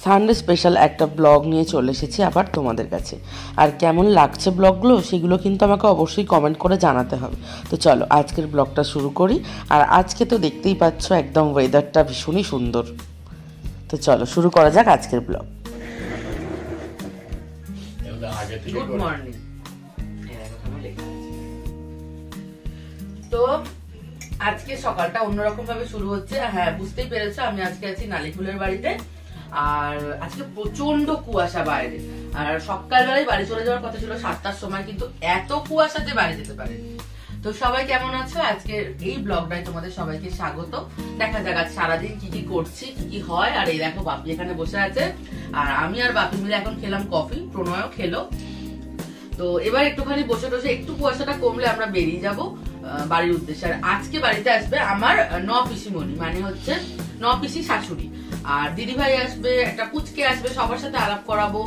Sunday special একটা blog নিয়ে চলে এসেছি আবার তোমাদের কাছে। আর কেমন লাগছে ব্লগগুলো সেগুলো কিন্তু আমাকে অবশ্যই কমেন্ট করে জানাতে হবে। তো চলো আজকের ব্লগটা শুরু করি। আর আজকে তো দেখতেই পাচ্ছ একদম ওয়েদারটা ভীষণই সুন্দর। তো চলো শুরু করা যাক আজকের ব্লগ। Good morning. তো আজকে সকালটা অন্যরকম ভাবে শুরু হচ্ছে। হ্যাঁ, বুঝতেই পেরেছো আমি আজকে আছি নালিফুলের বাড়িতে। আর আজকে প্রচন্ড কুয়াশা বাইরে। আর সকালবেলায় বাড়ি চলে যাওয়ার কথা ছিল 7টার সময়, কিন্তু এত কুয়াশা যে বাড়ি যেতে পারে। তো সবাই কেমন আছো? আজকে এই ব্লগটাই তোমাদের সবাইকে স্বাগত। দেখা যাক আজ সারাদিন কি কি করছি, কি কি হয়। আর এই দেখো বাপি এখানে বসে আছে, আর আমি আর বাপি মিলে এখন খেলাম কফি, প্রণয়ও খেলো। তো এবার একটুখানি বসে বসে একটু কুয়াশাটা কমলে আমরা বেরিয়ে যাব বাড়ির উদ্দেশ্যে। আর আজকে বাড়িতে আসবে আমার পিসিমণি, মানে হচ্ছে পিসি শাশুড়ি। আর দিদি ভাই আসবে, একটা পুচকে আসবে, সবার সাথে আলাপ করাবো,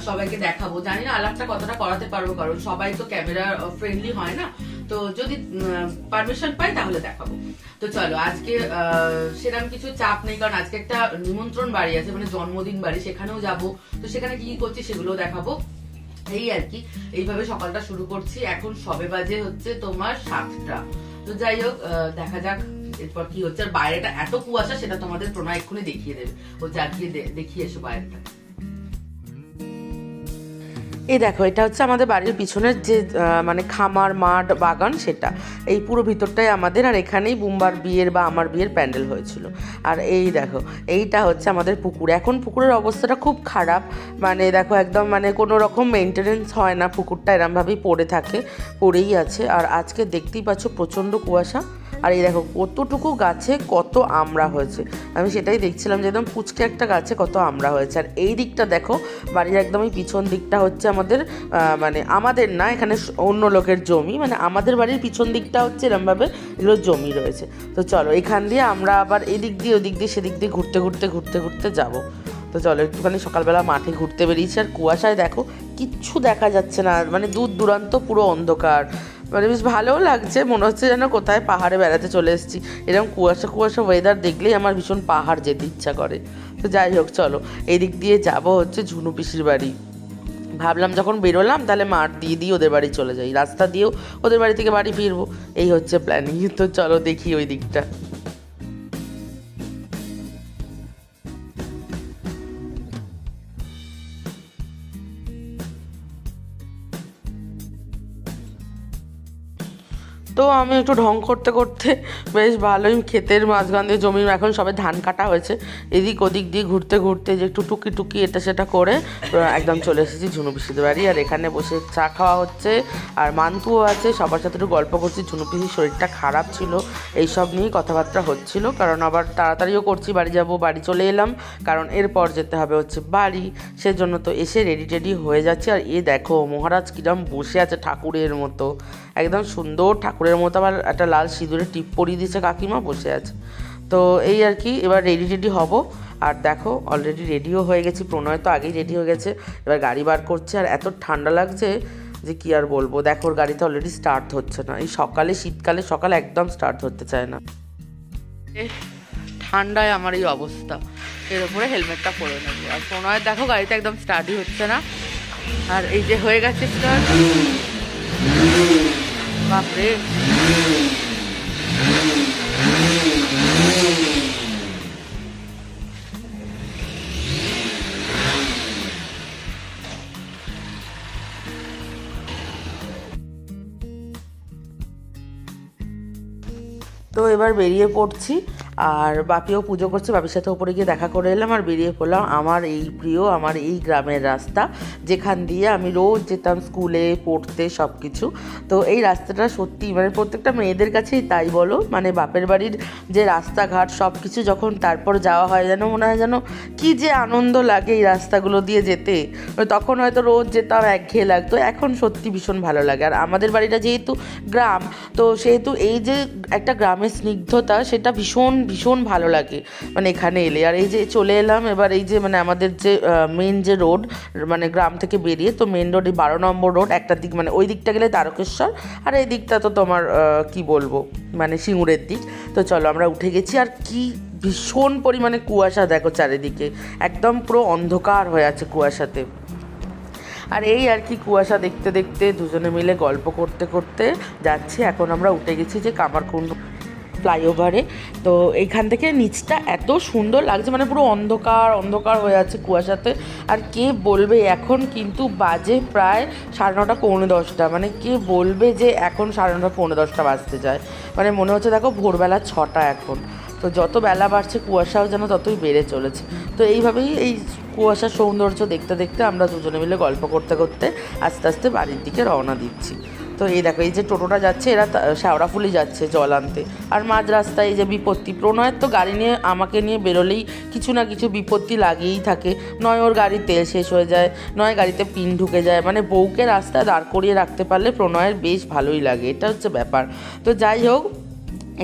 সবাইকে দেখাবো। জানি না আলাপটা কতটা করাতে পারবো, কারণ সবাই তো ক্যামেরা ফ্রেন্ডলি হয় না। তো যদি পারমিশন পাই তাহলে দেখাবো। তো চলো আজকে সেরকম কিছু চাপ নেই, কারণ আজকে একটা নিমন্ত্রণ বাড়ি আছে, মানে জন্মদিন বাড়ি, সেখানেও যাবো। তো সেখানে কি কি করছি সেগুলো দেখাবো, এই আর কি। এইভাবে সকালটা শুরু করছি। এখন সবে বাজে হচ্ছে তোমার 7টা। তো যাই হোক, দেখা যাক এরপর কি হচ্ছে। আর বাইরেটা এত কুয়াশা, সেটা তোমাদের প্রণয় এক্ষুনি দেখিয়ে দেবে। ও যা গিয়ে দেখিয়ে এসো বাইরেটা। এই দেখো, এটা হচ্ছে আমাদের বাড়ির পিছনের যে মানে খামার মাঠ বাগান, সেটা এই পুরো ভিতরটাই আমাদের। আর এখানেই বুম্বার বিয়ের বা আমার বিয়ের প্যান্ডেল হয়েছিল। আর এই দেখো, এইটা হচ্ছে আমাদের পুকুর। এখন পুকুরের অবস্থাটা খুব খারাপ, মানে দেখো একদম মানে কোনো রকম মেনটেনেন্স হয় না, পুকুরটা এরমভাবেই পড়ে থাকে, পড়েই আছে। আর আজকে দেখতেই পাচ্ছ প্রচণ্ড কুয়াশা। আর এই দেখো কতটুকু গাছে কত আমড়া হয়েছে, আমি সেটাই দেখছিলাম যে একদম পুচকে একটা গাছে কত আমড়া হয়েছে। আর এই দিকটা দেখো, বাড়ির একদমই পিছন দিকটা হচ্ছে আমাদের মানে আমাদের না, এখানে অন্য লোকের জমি, মানে আমাদের বাড়ির পিছন দিকটা হচ্ছে এরমভাবে এগুলো জমি রয়েছে। তো চলো এখান দিয়ে আমরা আবার এদিক দিয়ে ওদিক দিয়ে সেদিক দিয়ে ঘুরতে ঘুরতে ঘুরতে ঘুরতে যাবো। তো চলো একটুখানি সকালবেলা মাঠে ঘুরতে বেরিয়েছি। আর কুয়াশায় দেখো কিচ্ছু দেখা যাচ্ছে না, মানে দূর দূরান্ত পুরো অন্ধকার। মানে বেশ ভালোও লাগছে, মনে হচ্ছে যেন কোথায় পাহাড়ে বেড়াতে চলে এসেছি। এরকম কুয়াশা কুয়াশা ওয়েদার দেখলেই আমার ভীষণ পাহাড় যেতে ইচ্ছা করে। তো যাই হোক চলো এই দিক দিয়ে যাবো হচ্ছে ঝুনু পিসির বাড়ি। ভাবলাম যখন বেরোলাম তাহলে মাঠ দিয়ে দিয়ে ওদের বাড়ি চলে যাই, রাস্তা দিয়েও ওদের বাড়ি থেকে বাড়ি ফিরবো, এই হচ্ছে প্ল্যানিং। তো চলো দেখি ওই দিকটা। তো আমি একটু ঢং করতে করতে বেশ ভালোই ক্ষেতের মাঝখান দিয়ে জমির এখন সবে ধান কাটা হয়েছে, এদিক ওদিক দিয়ে ঘুরতে ঘুরতে যে একটু টুকি টুকি এটা সেটা করে একদম চলে এসেছি ঝুনু পিসিদের বাড়ি। আর এখানে বসে চা খাওয়া হচ্ছে, আর মান্তুও আছে, সবার সাথে একটু গল্প করছি। ঝুনু পিসির শরীরটা খারাপ ছিল, এইসব নিয়েই কথাবার্তা হচ্ছিল, কারণ আবার তাড়াতাড়িও করছি, বাড়ি যাব, বাড়ি চলে এলাম, কারণ এরপর যেতে হবে হচ্ছে বাড়ি। সেজন্য তো এসে রেডি টেডি হয়ে যাচ্ছে। আর এ দেখো মহারাজ কিরম বসে আছে ঠাকুরের মতো, একদম সুন্দর ঠাকুরের মতো। আবার একটা লাল সিঁদুরে টিপ পরিয়ে দিয়েছে কাকিমা, বসে আছে। তো এই আর কি, এবার রেডি টেডি হব। আর দেখো অলরেডি রেডিও হয়ে গেছি, প্রণয় তো আগেই রেডি হয়ে গেছে, এবার গাড়ি বার করছে। আর এত ঠান্ডা লাগছে যে কি আর বলবো, দেখো ওর গাড়িতে অলরেডি স্টার্ট হচ্ছে না, এই সকালে শীতকালে সকালে একদম স্টার্ট হতে চায় না। ঠান্ডায় আমার এই অবস্থা, এর উপরে হেলমেটটা পরে নেবো। আর প্রণয় দেখো গাড়িতে একদম স্টার্টই হচ্ছে না। আর এই যে হয়ে গেছে স্টার্ট, বাপরে। তো এবার বেরিয়ে পড়ছি, আর বাপিও পুজো করছে, বাপির সাথে ওপরে গিয়ে দেখা করে এলাম। আর বেরিয়ে পড়লাম আমার এই প্রিয়, আমার এই গ্রামের রাস্তা, যেখান দিয়ে আমি রোজ যেতাম স্কুলে পড়তে সব কিছু। তো এই রাস্তাটা সত্যি মানে প্রত্যেকটা মেয়েদের কাছেই তাই বলো, মানে বাপের বাড়ির যে রাস্তাঘাট সব কিছু যখন তারপর যাওয়া হয়, যেন মনে হয় যেন কি যে আনন্দ লাগে এই রাস্তাগুলো দিয়ে যেতে। তখন হয়তো রোজ যেতাম একঘেয়ে লাগতো, এখন সত্যি ভীষণ ভালো লাগে। আর আমাদের বাড়িটা যেহেতু গ্রাম, তো সেহেতু এই যে একটা গ্রামের স্নিগ্ধতা, সেটা ভীষণ ভীষণ ভালো লাগে মানে এখানে এলে। আর এই যে চলে এলাম এবার এই যে মানে আমাদের যে মেন যে রোড, মানে গ্রাম থেকে বেরিয়ে, তো মেন রোড এই 12 নম্বর রোড, একটা দিক মানে ওই দিকটা গেলে তারকেশ্বর, আর এই দিকটা তো তোমার কি বলবো মানে সিঙ্গুরের দিক। তো চলো আমরা উঠে গেছি। আর কি ভীষণ পরিমাণে কুয়াশা, দেখো চারিদিকে একদম পুরো অন্ধকার হয়ে আছে কুয়াশাতে। আর এই আর কি কুয়াশা দেখতে দেখতে দুজনে মিলে গল্প করতে করতে যাচ্ছি। এখন আমরা উঠে গেছি যে কামারকুণ্ড ফ্লাইওভারে। তো এইখান থেকে নিচটা এত সুন্দর লাগছে, মানে পুরো অন্ধকার অন্ধকার হয়ে আছে কুয়াশাতে। আর কে বলবে এখন কিন্তু বাজে প্রায় 9:30 পৌনে 10টা, মানে কে বলবে যে এখন 9:30 পৌনে 10টা বাজতে যায়, মানে মনে হচ্ছে দেখো ভোরবেলা 6টা এখন। তো যত বেলা বাড়ছে কুয়াশাও যেন ততই বেড়ে চলেছে। তো এইভাবেই এই কুয়াশার সৌন্দর্য দেখতে দেখতে আমরা দুজনে মিলে গল্প করতে করতে আস্তে আস্তে বাড়ির দিকে রওনা দিচ্ছি। তো এই দেখো এই যে টোটোটা যাচ্ছে, এরা শেওড়াফুলি যাচ্ছে জল আনতে। আর মাঝ রাস্তায় এই যে বিপত্তি, প্রণয়ের তো গাড়ি নিয়ে আমাকে নিয়ে বেরোলেই কিছু না কিছু বিপত্তি লাগিয়েই থাকে। নয় ওর গাড়ির তেল শেষ হয়ে যায়, নয় গাড়িতে পিন ঢুকে যায়, মানে বউকে রাস্তায় দাঁড় করিয়ে রাখতে পারলে প্রণয়ের বেশ ভালোই লাগে, এটা হচ্ছে ব্যাপার। তো যাই হোক,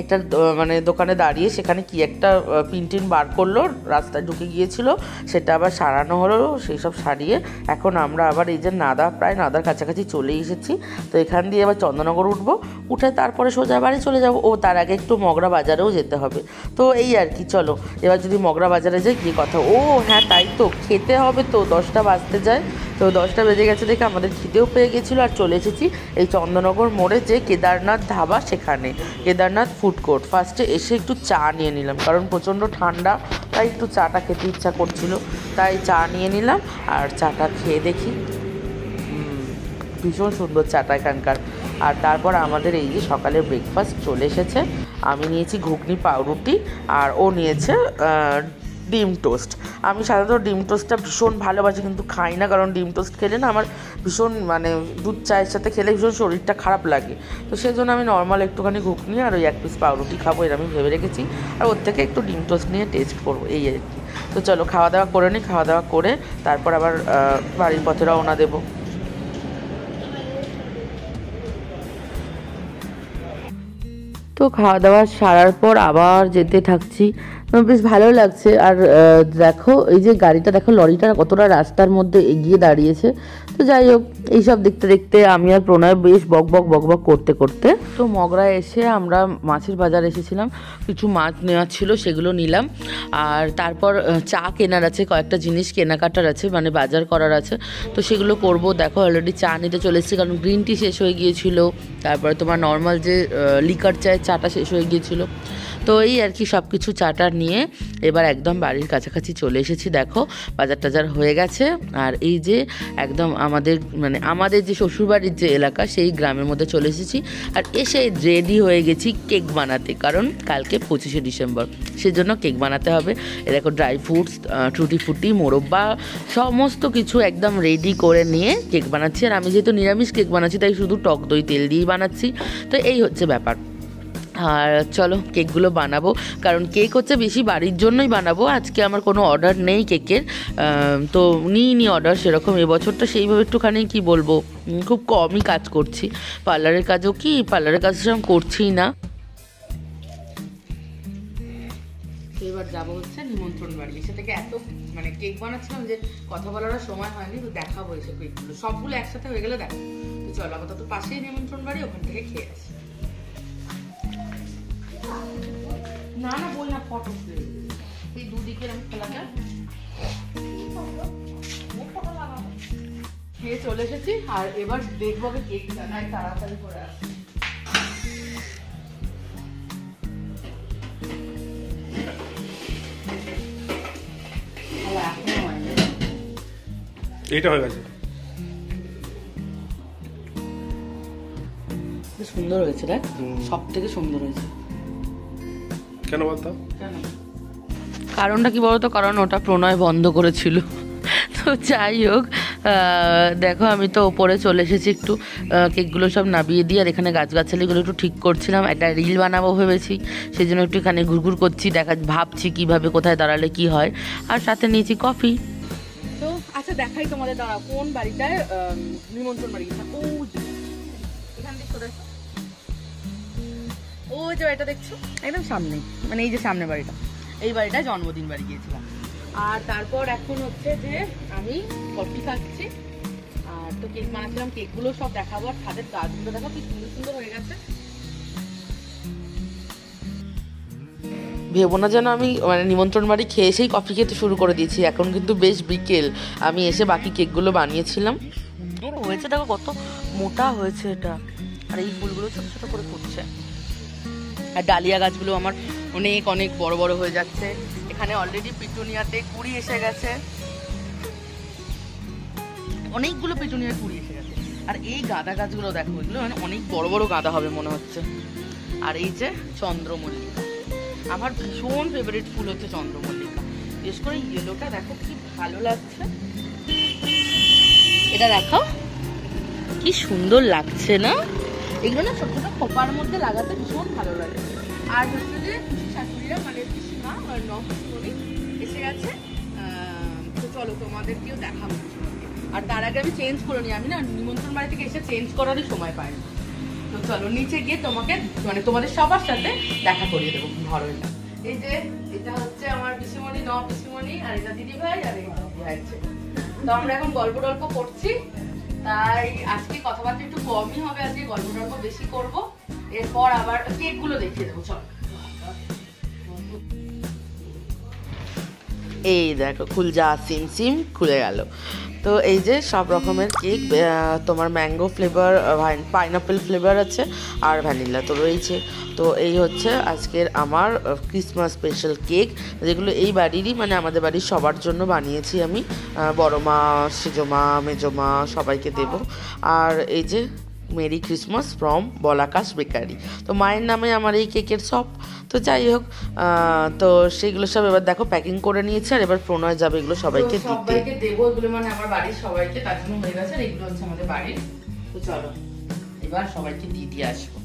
একটা মানে দোকানে দাঁড়িয়ে সেখানে কি একটা পিন টিন বার করলো, রাস্তায় ঢুকে গিয়েছিল, সেটা আবার সারানো হলো। সেই সব সারিয়ে এখন আমরা আবার এই যে প্রায় নাদার কাছাকাছি চলে এসেছি। তো এখান দিয়ে আবার চন্দননগর উঠবো, উঠে তারপরে সোজা বাড়ি চলে যাবো। ও তার আগে একটু মগরা বাজারেও যেতে হবে। তো এই আর কি, চলো এবার যদি মগরা বাজারে যাই কী কথা। ও হ্যাঁ তাই তো, খেতে হবে তো, 10টা বাজতে যায়। তো 10টা বেজে গেছে দেখে আমাদের খিদেও পেয়ে গেছিলো। আর চলে এসেছি এই চন্দননগর মোড়ে যে কেদারনাথ ধাবা, সেখানে কেদারনাথ ফুড কোর্ট। ফার্স্টে এসে একটু চা নিয়ে নিলাম, কারণ প্রচণ্ড ঠান্ডা, তাই একটু চাটা খেতে ইচ্ছা করছিল, তাই চা নিয়ে নিলাম। আর চাটা খেয়ে দেখি, ভীষণ সুন্দর চাটা এখানকার। আর তারপর আমাদের এই যে সকালের ব্রেকফাস্ট চলে এসেছে। আমি নিয়েছি ঘুগনি পাউরুটি, আর ও নিয়েছে ডিম টোস্ট। আমি সাধারণত ডিম টোস্টটা ভীষণ ভালোবাসি, কিন্তু খাই না, কারণ ডিম টোস্ট খেলে না আমার ভীষণ মানে দুধ চায়ের সাথে খেলে ভীষণ শরীরটা খারাপ লাগে। তো সেই জন্য আমি নর্মাল একটুখানি ঘুগনি আর ওই 1 পিস পাউরুটি খাবো, এর আমি ভেবে রেখেছি। আর ওর থেকে একটু ডিম টোস্ট নিয়ে টেস্ট করবো, এই আর কি। তো চলো খাওয়া দাওয়া করে নিই, খাওয়া দাওয়া করে তারপর আবার বাড়ির পথে রওনা দেবো। তো খাওয়া দাওয়া সারার পর আবার যেতে থাকছি, বেশ ভালো লাগছে। আর দেখো এই যে গাড়িটা, দেখো লরিটা কতটা রাস্তার মধ্যে এগিয়ে দাঁড়িয়েছে। তো যাই হোক, এইসব দেখতে দেখতে আমি আর প্রণয় বেশ বক বক করতে করতে তো মগরায় এসে আমরা মাছের বাজার এসেছিলাম, কিছু মাছ নেওয়ার ছিল সেগুলো নিলাম। আর তারপর চা কেনার আছে, কয়েকটা জিনিস কেনাকাটার আছে, মানে বাজার করার আছে, তো সেগুলো করব। দেখো অলরেডি চা নিতে চলে এসেছি, কারণ গ্রিন টি শেষ হয়ে গিয়েছিল, তারপরে তোমার নর্মাল যে লিকার চায়ের চাটা শেষ হয়ে গিয়েছিল। তো এই আর কি সব কিছু চাটা নিয়ে এবার একদম বাড়ির কাছাকাছি চলে এসেছি। দেখো বাজার টাজার হয়ে গেছে। আর এই যে একদম আমাদের যে শ্বশুরবাড়ির যে এলাকা, সেই গ্রামের মধ্যে চলে এসেছি। আর এসে রেডি হয়ে গেছি কেক বানাতে, কারণ কালকে 25শে ডিসেম্বর, সেজন্য কেক বানাতে হবে। এ দেখো ড্রাই ফ্রুটস, টুটি ফুটি, মোরব্বা সমস্ত কিছু একদম রেডি করে নিয়ে কেক বানাচ্ছি। আর আমি যেহেতু নিরামিষ কেক বানাচ্ছি, তাই শুধু টক দই তেল দিয়েই বানাচ্ছি। তো এই হচ্ছে ব্যাপার। আর চলো কেকগুলো বানাবো, কারণ কেক হচ্ছে বেশি বাড়ির জন্যই বানাবো। আজকে আমার কোনো অর্ডার নেই কেকের, তো নিইনি অর্ডার সেরকম। এবছরটা সেইভাবে একটুখানি কি বলবো, খুব কমই কাজ করছি। পার্লারের কাজ সেরকম করছিই না। এবার যাবো হচ্ছে নিমন্ত্রণ বাড়ি। এসে থেকে এত কেক বানাচ্ছিলাম যে কথা বলার সময় হয়নি। তো দেখাবো এসে কেকগুলো, সবগুলো একসাথে হয়ে গেলে দেখো। তো চলো আপাতত পাশেই নিমন্ত্রণ বাড়ি, ওখান থেকে খেয়ে আসি। না বল না, ফটো এই দুদিকে আমি খোলাটা খেয়ে চলে এসেছি। আর এবার দেখবো কেক বানাই, তাড়াতাড়ি করে আসি। এইটা হয়ে গেছে, সুন্দর হয়েছে, দেখ সব থেকে সুন্দর হয়েছে। কেন বলতো? কারণটা কি বলতো, কারণ ওটা প্রণয় বন্ধ করেছিল। তো যাই হোক, দেখো আমি তো ওপরে চলে এসেছি, একটু কেকগুলো সব নামিয়ে দিয়ে। আর এখানে গাছগাছালিগুলো একটু ঠিক করছিলাম, একটা রিল বানাবো ভেবেছি, সেই জন্য একটু এখানে ঘুরঘুর করছি, ভাবছি কিভাবে কোথায় দাঁড়ালে কি হয়। আর সাথে নিয়েছি কফি। তো আচ্ছা দেখাই তোমাদের, দাঁড়া কোন বাড়িটায় নিমন্ত্রণ বাড়ি। এখান থেকে ও যে বাড়িটা দেখছো একদম সামনে, মানে এই যে সামনে বাড়িটা, এই বাড়িটা জন্মদিন বাড়ি গিয়েছিলাম। আর তারপর এখন হচ্ছে যে আমি কফি খাচ্ছি, আর তো কেক বানাচ্ছিলাম, কেকগুলো সব দেখাবো। আর ছাদের গাছগুলো দেখো কি সুন্দর সুন্দর হয়ে গেছে। ভেবো না যেন আমি মানে নিমন্ত্রণ বাড়ি খেয়ে এসেই কফি খেতে শুরু করে দিয়েছি। এখন কিন্তু বেশ বিকেল, আমি এসে বাকি কেকগুলো বানিয়েছিলাম। সুন্দর হয়েছে, দেখো কত মোটা হয়েছে এটা। আর এই ফুলগুলো ছোট ছোট করে ফুটছে। আর ডালিয়া গাছগুলো আমার অনেক অনেক বড় বড় হয়ে যাচ্ছে। এখানে অলরেডি পিটুনিয়াতে কুড়ি এসে গেছে, অনেকগুলো পিটুনিয়ার কুড়ি এসে গেছে। আর এই গাঁদা গাছগুলো দেখো, এগুলো মানে অনেক বড় বড় গাঁদা হবে মনে হচ্ছে। আর এই যে চন্দ্রমল্লিকা, আমার ভীষণ ফেভারিট ফুল হচ্ছে চন্দ্রমল্লিকা। বিশেষ করে ইয়েলোটা দেখো কি ভালো লাগছে, এটা দেখো কি সুন্দর লাগছে না? এগুলো না ছোট ছোট খোপার মধ্যে লাগাতে ভীষণ ভালো লাগে। আর হচ্ছে যে শাশুড়িরা মানে পিসিমা আর নবী এসে গেছে, তো চলো তোমাদেরকেও দেখাবো। আর তার আগে আমি চেঞ্জ করে নিই, আমি না নিমন্ত্রণ বাড়ি থেকে এসে চেঞ্জ করারই সময় পাই না। তো চলো নিচে গিয়ে তোমাকে মানে তোমাদের সবার সাথে দেখা করিয়ে দেবো ঘর। এই যে এটা হচ্ছে আমার পিসিমণি, পিসিমণি, আর এটা দিদি ভাই, আর এই দিদি ভাই। তো আমরা এখন গল্প টল্প করছি, তাই আজকে কথাবার্তা একটু কমই হবে, আজকে গল্প টল্প বেশি করব। এরপর আবার কেক গুলো দেখিয়ে দেবো। চল, এই দেখো খুলজা সিম সিম খুলে গেল। তো এই যে সব রকমের কেক, তোমার ম্যাঙ্গো ফ্লেভার, পাইনাপেল ফ্লেভার আছে, আর ভ্যানিলা তো রয়েছে। তো এই হচ্ছে আজকের আমার ক্রিসমাস স্পেশাল কেক, যেগুলো এই বাড়িরই মানে আমাদের বাড়ির সবার জন্য বানিয়েছি আমি। বড় মা, সেজো মা, মেজো মা সবাইকে দেব। আর এই যে মেরি ক্রিসমাস ফ্রম বলাকাশ বেকারি, তো মায়ের নামে আমার এই কেকের শপ। তো যাই হোক, তো সেইগুলো সব এবার দেখো প্যাকিং করে নিয়েছে, আর এবার প্রণয় যাবে এগুলো সবাইকে দেবো। এগুলো মানে আমার বাড়ির সবাইকে, তার জন্য হয়ে গেছে। আর এগুলো হচ্ছে আমাদের বাড়ির। তো চলো এবার সবাইকে দিয়ে আসবো।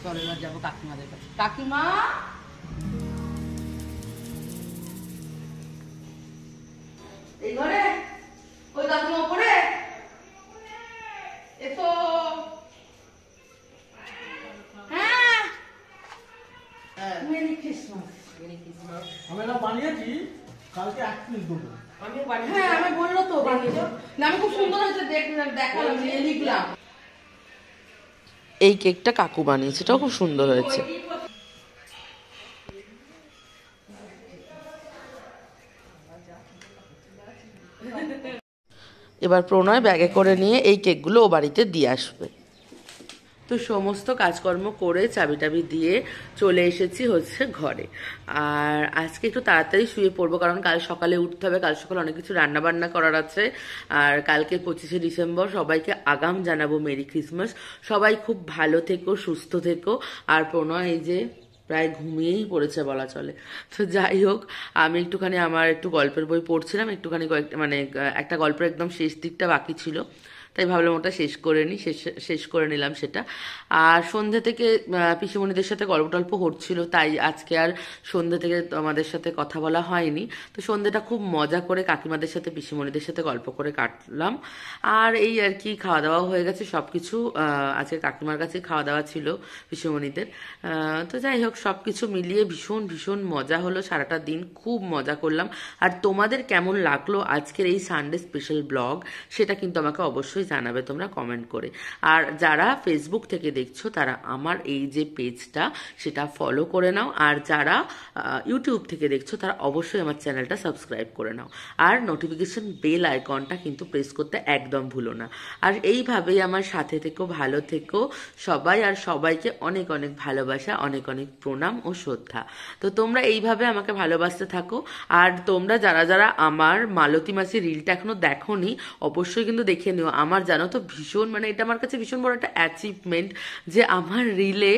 চলো এবার যাবো কাকিমাদের কাছে। কাকিমা, এই ঘরে ওই কাকিমা ওপরে এসো। হ্যাঁ, মেরি ক্রিসমাস। মেরি ক্রিসমাস আমি না বানিয়েছি, কালকে 1 পিস দেবো। আমিও বানিয়েছি। হ্যাঁ আমি বললো তো বানিয়েছো না, আমি খুব সুন্দর হয়েছে দেখালাম, নিয়ে লিখলাম। এই কেকটা কাকু বানিয়েছে, এটাও খুব সুন্দর হয়েছে। এবার প্রণয় ব্যাগে করে নিয়ে এই কেকগুলো ও বাড়িতে দিয়ে আসবে। তো সমস্ত কাজকর্ম করে চাবি টাবি দিয়ে চলে এসেছি হচ্ছে ঘরে। আর আজকে একটু তাড়াতাড়ি শুয়ে পড়বো, কারণ কাল সকালে উঠতে হবে, কাল সকালে অনেক কিছু রান্না বান্না করার আছে। আর কালকে 25শে ডিসেম্বর, সবাইকে আগাম জানাবো মেরি ক্রিসমাস। সবাই খুব ভালো থেকো, সুস্থ থেকো। আর প্রণয় এই যে প্রায় ঘুমিয়েই পড়েছে বলা চলে। তো যাই হোক, আমি একটুখানি আমার একটু গল্পের বই পড়ছিলাম, একটুখানি মানে একটা গল্পের একদম শেষ দিকটা বাকি ছিল, তাই ভাবলাম ওটা শেষ করে নিলাম সেটা। আর সন্ধ্যে থেকে পিসিমণিদের সাথে গল্প টল্প হচ্ছিল, তাই আজকে আর সন্ধ্যে থেকে আমাদের সাথে কথা বলা হয়নি। তো সন্ধ্যেটা খুব মজা করে কাকিমাদের সাথে পিসিমণিদের সাথে গল্প করে কাটলাম। আর এই আর কি, খাওয়া দাওয়া হয়ে গেছে সব কিছু। আজকে কাকিমার কাছে খাওয়া দাওয়া ছিল পিসিমণিদের। তো যাই হোক, সব কিছু মিলিয়ে ভীষণ ভীষণ মজা হলো, সারাটা দিন খুব মজা করলাম। আর তোমাদের কেমন লাগলো আজকের এই সানডে স্পেশাল ব্লগ, সেটা কিন্তু আমাকে অবশ্যই জানাবে তোমরা কমেন্ট করে। আর যারা ফেসবুক থেকে দেখছো তারা আমার এই যে পেজটা সেটা ফলো করে নাও, আর যারা ইউটিউব থেকে দেখছো তারা অবশ্যই আমার চ্যানেলটা সাবস্ক্রাইব করে নাও। আর নোটিফিকেশন বেল আইকনটা কিন্তু প্রেস করতে একদম ভুলো না। আর এইভাবেই আমার সাথে থেকো, ভালো থেকো সবাই। আর সবাইকে অনেক অনেক ভালোবাসা, অনেক অনেক প্রণাম ও শ্রদ্ধা। তো তোমরা এইভাবে আমাকে ভালোবাসতে থাকো। আর তোমরা যারা যারা আমার মালতী মাসির রিলটা এখনো দেখোনি, অবশ্যই কিন্তু দেখে নিও। আমার জানো তো ভীষণ মানে এটা আমার কাছে ভীষণ বড় একটা অ্যাচিভমেন্ট যে আমার রিলে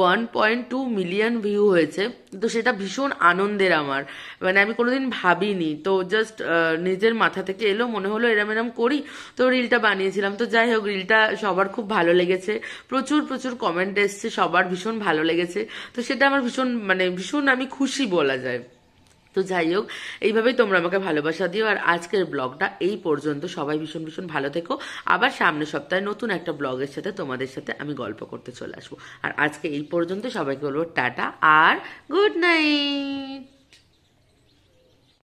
1.2 মিলিয়ন ভিউ হয়েছে। তো সেটা ভীষণ আনন্দের আমার, মানে আমি কোনোদিন ভাবিনি। তো জাস্ট নিজের মাথা থেকে এলো, মনে হলো এরম এরম করি, তো রিলটা বানিয়েছিলাম। তো যাই হোক, রিলটা সবার খুব ভালো লেগেছে, প্রচুর প্রচুর কমেন্ট এসছে, সবার ভীষণ ভালো লেগেছে। তো সেটা আমার ভীষণ মানে ভীষণ আমি খুশি বলা যায়। তো যাই হোক, এইভাবেই তোমরা আমাকে ভালোবাসা দিও। আর আজকের ব্লগটা এই পর্যন্ত। সবাই ভীষণ ভীষণ ভালো থেকো। আবার সামনের সপ্তাহে নতুন একটা ব্লগের সাথে তোমাদের সাথে আমি গল্প করতে চলে আসবো। আর আজকে এই পর্যন্ত, সবাইকে বলবো টাটা আর গুড নাইট।